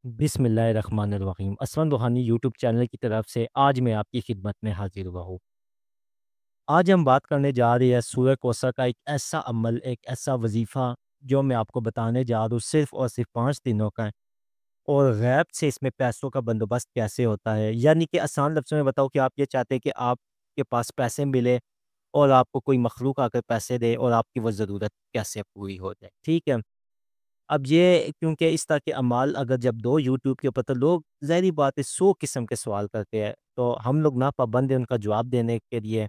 بسم اللہ الرحمن الرحیم اسفند روحانی یوٹیوب چینل کی طرف سے آج میں آپ کی خدمت میں حاضر ہوا ہوں۔ آج ہم بات کرنے جا رہے ہیں سورہ کوثر کا ایک ایسا عمل، ایک ایسا وظیفہ جو میں آپ کو بتانے جا رہا ہوں، صرف اور صرف 5 دنوں کا ہے۔ اور غیب سے اس میں پیسوں کا بندوبست کیسے ہوتا ہے، یعنی کہ آسان لفظوں میں بتاؤ کہ آپ یہ چاہتے ہیں کہ آپ کے پاس پیسے ملے اور آپ کو کوئی مخلوق آ کر پیسے دے اور آپ کی وہ ضرورت کیسے پوری ہو جائے، ٹھیک ہے۔ اب یہ کیونکہ اس طرح کے اعمال اگر جب دو یوٹیوب کے اوپر، تو لوگ ظاہری بات ہے 100 قسم کے سوال کرتے ہیں، تو ہم لوگ نا پابند ہیں ان کا جواب دینے کے لیے۔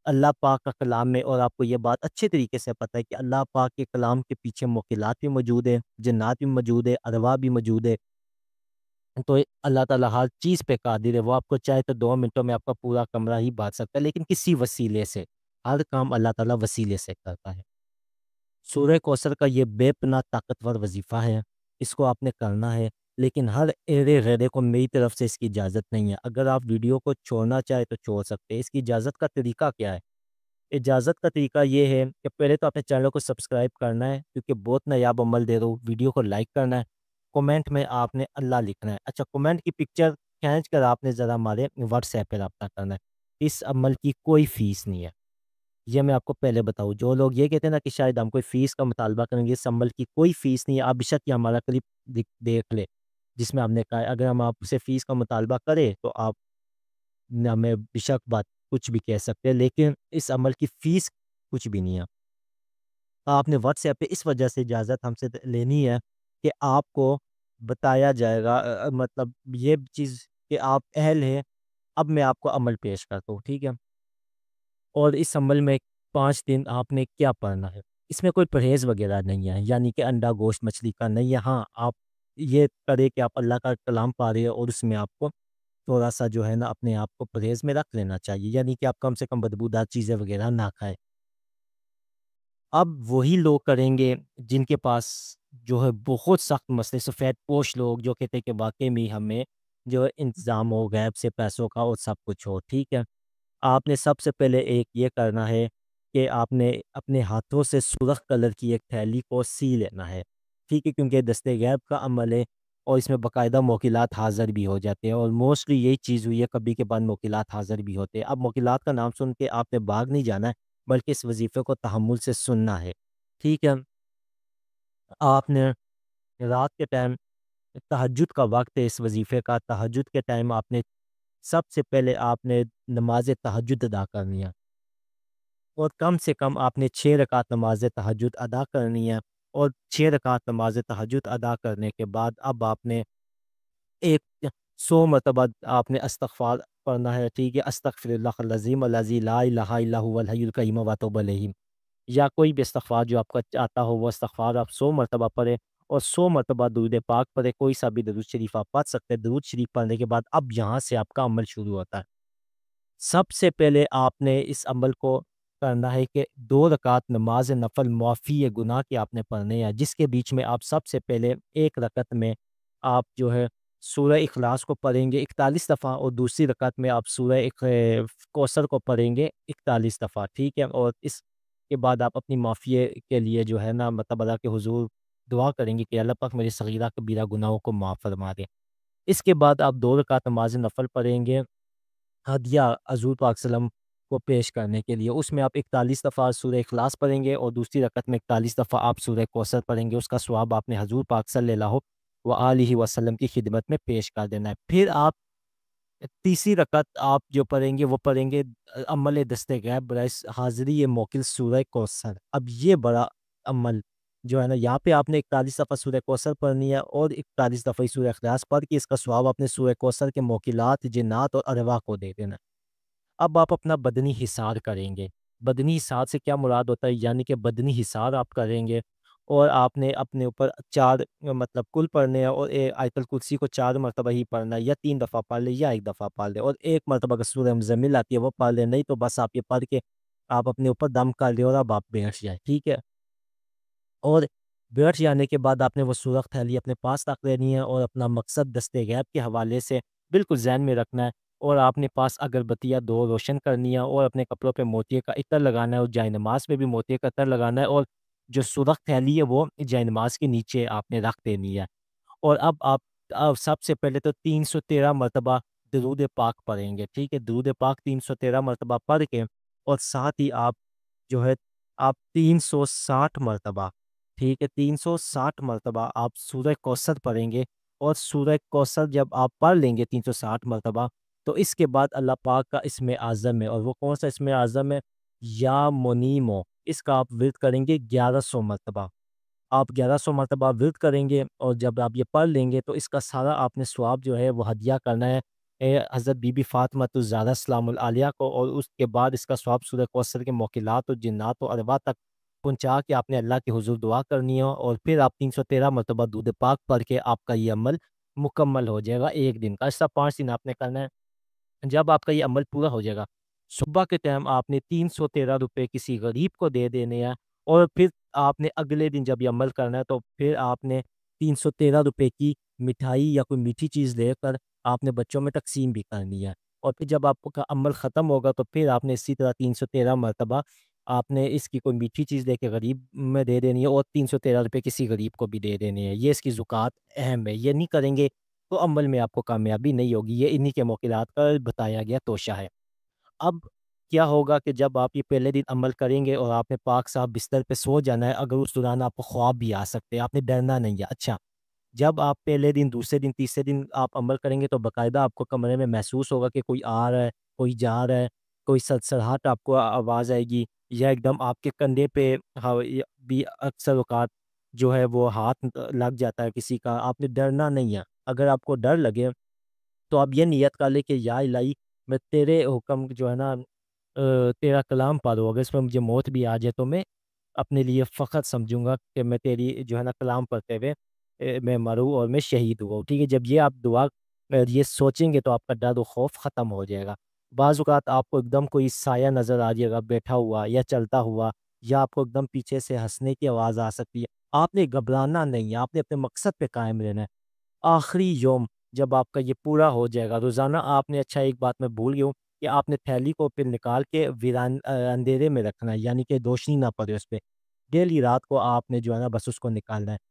اللہ پاک کا کلام میں، اور آپ کو یہ بات اچھے طریقے سے پتہ ہے کہ اللہ پاک کے کلام کے پیچھے موکلات بھی موجود ہے، جنات بھی موجود ہے، ارواح بھی موجود ہے۔ تو اللہ تعالیٰ ہر چیز پہ قادر ہے، وہ آپ کو چاہے تو 2 منٹوں میں آپ کا پورا کمرہ ہی بات سکتا ہے، لیکن کسی وسیلے سے، ہر کام اللہ تعالیٰ وسیلے سے کرتا ہے۔ سورہ کوثر کا یہ بے پناہ طاقتور وظیفہ ہے، اس کو آپ نے کرنا ہے، لیکن ہر ایرے غیرے کو میری طرف سے اس کی اجازت نہیں ہے۔ اگر آپ ویڈیو کو چھوڑنا چاہے تو چھوڑ سکتے ہیں۔ اس کی اجازت کا طریقہ کیا ہے؟ اجازت کا طریقہ یہ ہے کہ پہلے تو اپنے چینل کو سبسکرائب کرنا ہے، کیونکہ بہت نایاب عمل دے رہا ہوں۔ ویڈیو کو لائک کرنا ہے، کومنٹ میں آپ نے اللہ لکھنا ہے۔ اچھا، کومنٹ کی پکچر کھینچ کر آپ نے ذرا ہمارے واٹس ایپ پہ رابطہ کرنا ہے۔ اس عمل کی کوئی فیس نہیں ہے، یہ میں آپ کو پہلے بتاؤں۔ جو لوگ یہ کہتے ہیں نا کہ شاید ہم کوئی فیس کا مطالبہ کریں گے، اس عمل کی کوئی فیس نہیں ہے۔ آپ بیشک یہ ہمارا کلپ دیکھ لے جس میں ہم نے کہا ہے، اگر ہم آپ سے فیس کا مطالبہ کریں تو آپ نے ہمیں بیشک بات کچھ بھی کہہ سکتے ہیں، لیکن اس عمل کی فیس کچھ بھی نہیں ہے۔ آپ نے واٹس ایپ پہ اس وجہ سے اجازت ہم سے لینی ہے کہ آپ کو بتایا جائے گا، مطلب یہ چیز کہ آپ اہل ہیں، اب میں آپ کو عمل پیش کرتا ہوں، ٹھیک ہے۔ اور اس عمل میں 5 دن آپ نے کیا پڑھنا ہے؟ اس میں کوئی پرہیز وغیرہ نہیں ہے، یعنی کہ انڈا گوشت مچھلی کا نہیں ہے۔ ہاں، آپ یہ کرے کہ آپ اللہ کا کلام پا رہے ہیں، اور اس میں آپ کو تھوڑا سا جو ہے نا اپنے آپ کو پرہیز میں رکھ لینا چاہیے، یعنی کہ آپ کم سے کم بدبودار چیزیں وغیرہ نہ کھائیں۔ اب وہی لوگ کریں گے جن کے پاس جو ہے بہت سخت مسئلے، سفید پوش لوگ جو کہتے ہیں کہ واقعی میں ہمیں جو ہے انتظام ہو غیب سے پیسوں کا اور سب کچھ ہو، ٹھیک ہے۔ آپ نے سب سے پہلے ایک یہ کرنا ہے کہ آپ نے اپنے ہاتھوں سے سرخ کلر کی ایک تھیلی کو سی لینا ہے، ٹھیک ہے، کیونکہ دست غیب کا عمل ہے اور اس میں باقاعدہ موکلات حاضر بھی ہو جاتے ہیں، اور موسٹلی یہی چیز ہوئی ہے، کبھی کے بعد موکلات حاضر بھی ہوتے ہیں۔ اب موکلات کا نام سن کے آپ نے بھاگ نہیں جانا ہے، بلکہ اس وظیفے کو تحمل سے سننا ہے، ٹھیک ہے۔ آپ نے رات کے ٹائم، تہجد کا وقت ہے اس وظیفے کا، تہجد کے ٹائم آپ نے سب سے پہلے آپ نے نماز تہجد ادا کرنی ہے، اور کم سے کم آپ نے 6 رکعت نماز تہجد ادا کرنی ہے۔ اور 6 رکعت نماز تہجد ادا کرنے کے بعد اب آپ نے ایک 100 مرتبہ آپ نے استغفار پڑھنا ہے، ٹھیک ہے۔ استغفر اللہ العظیم الذی لا الہ الا هو الحی القیوم واتوب الیہ، یا کوئی بھی استغفار جو آپ کا آتا ہو، وہ استغفار آپ 100 مرتبہ پڑھیں، اور 100 مرتبہ درود پاک پڑھیں۔ کوئی سا بھی درود شریف آپ پڑھ سکتے ہیں۔ درود شریف پڑھنے کے بعد اب یہاں سے آپ کا عمل شروع ہوتا ہے۔ سب سے پہلے آپ نے اس عمل کو کرنا ہے کہ 2 رکعت نماز نفل معافی گناہ کے آپ نے پڑھنے ہیں، جس کے بیچ میں آپ سب سے پہلے ایک رکعت میں آپ جو ہے سورہ اخلاص کو پڑھیں گے 41 دفعہ، اور دوسری رکعت میں آپ سورہ کوثر کو پڑھیں گے 41 دفعہ، ٹھیک ہے۔ اور اس کے بعد آپ اپنی معافی کے لیے جو ہے نا مطلب اللہ کے حضور دعا کریں گے کہ اللہ پاک میرے صغیرہ کبیرہ گناہوں کو معاف فرما دے۔ اس کے بعد آپ 2 رکعت نماز نفل پڑھیں گے ہدیہ حضور پاک وسلم کو پیش کرنے کے لیے، اس میں آپ 41 دفعہ سورہ اخلاص پڑھیں گے، اور دوسری رکعت میں 41 دفعہ آپ سورہ کوثر پڑھیں گے۔ اس کا ثواب آپ نے حضور پاک صلی اللہ وآلہ وسلم کی خدمت میں پیش کر دینا ہے۔ پھر آپ تیسری رکعت آپ جو پڑھیں گے وہ پڑھیں گے عمل دست غیب برائے حاضری موکل سورہ کوثر۔ اب یہ بڑا عمل جو ہے نا، یہاں پہ آپ نے 41 دفعہ سورہ کوثر پڑھنی ہے، اور 41 دفعہ سورہ اخلاص پڑھ کے اس کا ثواب اپنے سورہ کوثر کے موکلات، جنات اور ارواح کو دے دینا ہے۔ اب آپ اپنا بدنی حصار کریں گے۔ بدنی حصار سے کیا مراد ہوتا ہے؟ یعنی کہ بدنی حصار آپ کریں گے، اور آپ نے اپنے اوپر 4 مطلب کل پڑھنے ہیں، اور آیت الکرسی کو 4 مرتبہ ہی پڑھنا ہے، یا 3 دفعہ پڑھ لے یا 1 دفعہ پڑھ لے، اور 1 مرتبہ اگر سورہ مزمل آتی ہے وہ پڑھ لے، نہیں تو بس آپ یہ پڑھ کے آپ اپنے اوپر دم کر لیں اور اب آپ بیٹھ جائیں، ٹھیک ہے۔ اور بیٹھ جانے کے بعد آپ نے وہ سورخ تھیلی اپنے پاس رکھ لینی ہے، اور اپنا مقصد دست غیب کے حوالے سے بالکل ذہن میں رکھنا ہے، اور آپ نے پاس اگربتیاں 2 روشن کرنی ہے، اور اپنے کپڑوں پہ موتیے کا عطر لگانا ہے، اور جائے نماز پہ بھی موتیے کا عطر لگانا ہے، اور جو سورخ تھیلی ہے وہ جائے نماز کے نیچے آپ نے رکھ دینی ہے۔ اور اب آپ سب سے پہلے تو 313 مرتبہ درود پاک پڑھیں گے، ٹھیک ہے؟ درود پاک 313 مرتبہ پڑھ کے اور ساتھ ہی آپ جو ہے آپ 360 مرتبہ، ٹھیک ہے؟ 360 مرتبہ آپ سورہ کوثر پڑھیں گے، اور سورہ کوثر جب آپ پڑھ لیں گے 360 مرتبہ، تو اس کے بعد اللہ پاک کا اسم اعظم ہے، اور وہ کون سا اسم اعظم ہے؟ یا منیمو، اس کا آپ ورد کریں گے 1100 مرتبہ۔ آپ 1100 مرتبہ ورد کریں گے، اور جب آپ یہ پڑھ لیں گے تو اس کا سارا آپ نے ثواب جو ہے وہ ہدیہ کرنا ہے حضرت بی بی فاطمۃ الزہرا سلام العالیہ کو، اور اس کے بعد اس کا ثواب سورہ کوثر کے موکلات و جنات و ارواح تک پہنچا کے آپ نے اللہ کے حضور دعا کرنی ہے، اور پھر آپ 313 مرتبہ درود پاک پڑھ کے آپ کا یہ عمل مکمل ہو جائے گا ایک دن کا۔ ایسا 5 دن آپ نے کرنا ہے۔ جب آپ کا یہ عمل پورا ہو جائے گا، صبح کے ٹائم آپ نے 313 روپے کسی غریب کو دے دینے ہیں، اور پھر آپ نے اگلے دن جب یہ عمل کرنا ہے تو پھر آپ نے 313 روپے کی مٹھائی یا کوئی میٹھی چیز لے کر آپ نے بچوں میں تقسیم بھی کرنی ہے، اور پھر جب آپ کا عمل ختم ہوگا تو پھر آپ نے اسی طرح 313 مرتبہ آپ نے اس کی کوئی میٹھی چیز لے کے غریب میں دے دینی ہے، اور 313 روپے کسی غریب کو بھی دے دینے ہیں۔ یہ اس کی زکوٰۃ اہم ہے، یہ نہیں کریں گے تو عمل میں آپ کو کامیابی نہیں ہوگی۔ یہ انہی کے موکلات کا بتایا گیا توشہ ہے۔ اب کیا ہوگا کہ جب آپ یہ پہلے دن عمل کریں گے اور آپ نے پاک صاحب بستر پہ سو جانا ہے، اگر اس دوران آپ کو خواب بھی آ سکتے ہیں، آپ نے ڈرنا نہیں ہے۔ اچھا، جب آپ پہلے دن، دوسرے دن، تیسرے دن آپ عمل کریں گے تو باقاعدہ آپ کو کمرے میں محسوس ہوگا کہ کوئی آ رہا ہے، کوئی جا رہا ہے، کوئی سرسراہٹ آپ کو آواز آئے گی، یا ایک دم آپ کے کندھے پہ بھی اکثر اوقات جو ہے وہ ہاتھ لگ جاتا ہے کسی کا۔ آپ نے ڈرنا نہیں ہے۔ اگر آپ کو ڈر لگے تو آپ یہ نیت کر لیں کہ یا الہی، میں تیرے حکم جو ہے نا تیرا کلام پڑھو، اگر اس میں مجھے موت بھی آ جائے تو میں اپنے لیے فخر سمجھوں گا کہ میں تیری جو ہے نا کلام پڑھتے ہوئے میں مروں اور میں شہید ہوا ہوں، ٹھیک ہے؟ جب یہ آپ دعا یہ سوچیں گے تو آپ کا ڈر و خوف ختم ہو جائے گا۔ بعض اوقات آپ کو ایک دم کوئی سایہ نظر آ جائے گا بیٹھا ہوا یا چلتا ہوا، یا آپ کو ایک دم پیچھے سے ہنسنے کی آواز آ سکتی ہے۔ آپ نے گھبرانا نہیں ہے، آپ نے اپنے مقصد پہ قائم رہنا ہے۔ آخری یوم جب آپ کا یہ پورا ہو جائے گا، روزانہ آپ نے، اچھا ایک بات میں بھول گیا ہوں، کہ آپ نے تھیلی کو پھر نکال کے ویران اندھیرے میں رکھنا ہے، یعنی کہ روشنی نہ پڑے اس پہ۔ ڈیلی رات کو آپ نے جو ہے نا بس اس کو نکالنا ہے۔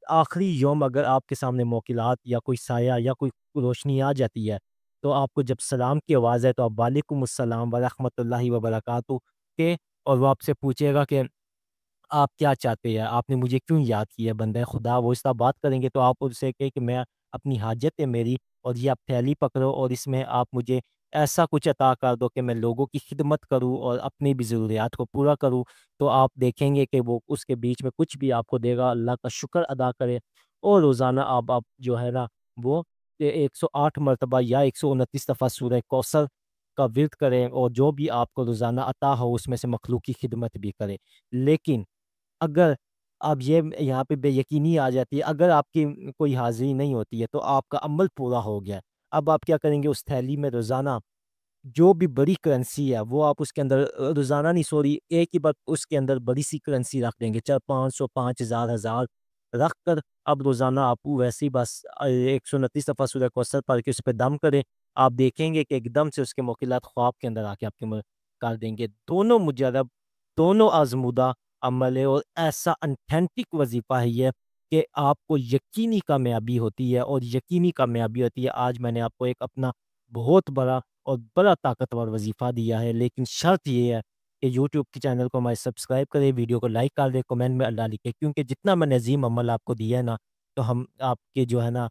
آخری یوم اگر آپ کے سامنے موکلات یا کوئی سایہ یا کوئی روشنی آ جاتی ہے، تو آپ کو جب سلام کی آواز ہے تو آپ وعلیکم السلام ورحمۃ اللہ وبرکاتہ کہ، اور وہ آپ سے پوچھے گا کہ آپ کیا چاہتے ہیں؟ آپ نے مجھے کیوں یاد کیا بندہ خدا؟ وہ اس طرح بات کریں گے تو آپ ان سے کہیں کہ میں اپنی حاجت ہے میری، اور یہ آپ تھیلی پکڑو اور اس میں آپ مجھے ایسا کچھ عطا کر دو کہ میں لوگوں کی خدمت کروں اور اپنی بھی ضروریات کو پورا کروں۔ تو آپ دیکھیں گے کہ وہ اس کے بیچ میں کچھ بھی آپ کو دے گا، اللہ کا شکر ادا کرے، اور روزانہ آپ جو ہے نا وہ 108 مرتبہ یا 129 دفعہ سورہ کوثر کا ورد کریں، اور جو بھی آپ کو روزانہ عطا ہو اس میں سے مخلوق کی خدمت بھی کریں۔ لیکن اگر اب یہ یہاں پہ بے یقینی آ جاتی ہے، اگر آپ کی کوئی حاضری نہیں ہوتی ہے تو آپ کا عمل پورا ہو گیا ہے۔ اب آپ کیا کریں گے؟ اس تھیلی میں روزانہ جو بھی بڑی کرنسی ہے وہ آپ اس کے اندر روزانہ نہیں، سوری، ایک ہی بار اس کے اندر بڑی سی کرنسی رکھ دیں گے، چاہے 500، 5000، 1000 رکھ کر اب روزانہ آپ ویسے ہی بس 129 دفعہ سورہ کوثر پڑھ کے اس پہ دم کریں۔ آپ دیکھیں گے کہ ایک دم سے اس کے موکلات خواب کے اندر آ کے آپ کے کر دیں گے۔ دونوں مجرب، دونوں آزمودہ عمل ہے، اور ایسا انتھینٹک وظیفہ ہے یہ کہ آپ کو یقینی کامیابی ہوتی ہے، اور یقینی کامیابی ہوتی ہے۔ آج میں نے آپ کو ایک اپنا بہت بڑا اور بڑا طاقتور وظیفہ دیا ہے، لیکن شرط یہ ہے کہ یوٹیوب کے چینل کو ہمارے سبسکرائب کریں، ویڈیو کو لائک کر دیں، کمنٹ میں اللہ لکھیں، کیونکہ جتنا میں نے عظیم عمل آپ کو دیا ہے نا، تو ہم آپ کے جو ہے نا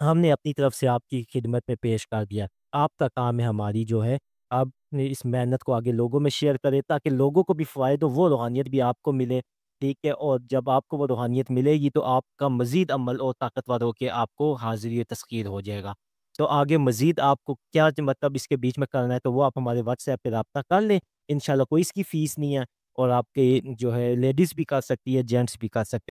ہم نے اپنی طرف سے آپ کی خدمت میں پیش کر دیا۔ آپ کا کام ہے ہماری جو ہے، آپ نے اس محنت کو آگے لوگوں میں شیئر کریں تاکہ لوگوں کو بھی فوائد ہو، وہ روحانیت بھی آپ کو ملے، ٹھیک ہے؟ اور جب آپ کو وہ روحانیت ملے گی تو آپ کا مزید عمل اور طاقتور ہو کے آپ کو حاضری تسخیر ہو جائے گا۔ تو آگے مزید آپ کو کیا مطلب اس کے بیچ میں کرنا ہے تو وہ آپ ہمارے واٹس ایپ پہ رابطہ کر لیں، انشاءاللہ کوئی اس کی فیس نہیں ہے، اور آپ کے جو ہے لیڈیز بھی کر سکتی ہے، جینٹس بھی کر سکتے ہیں۔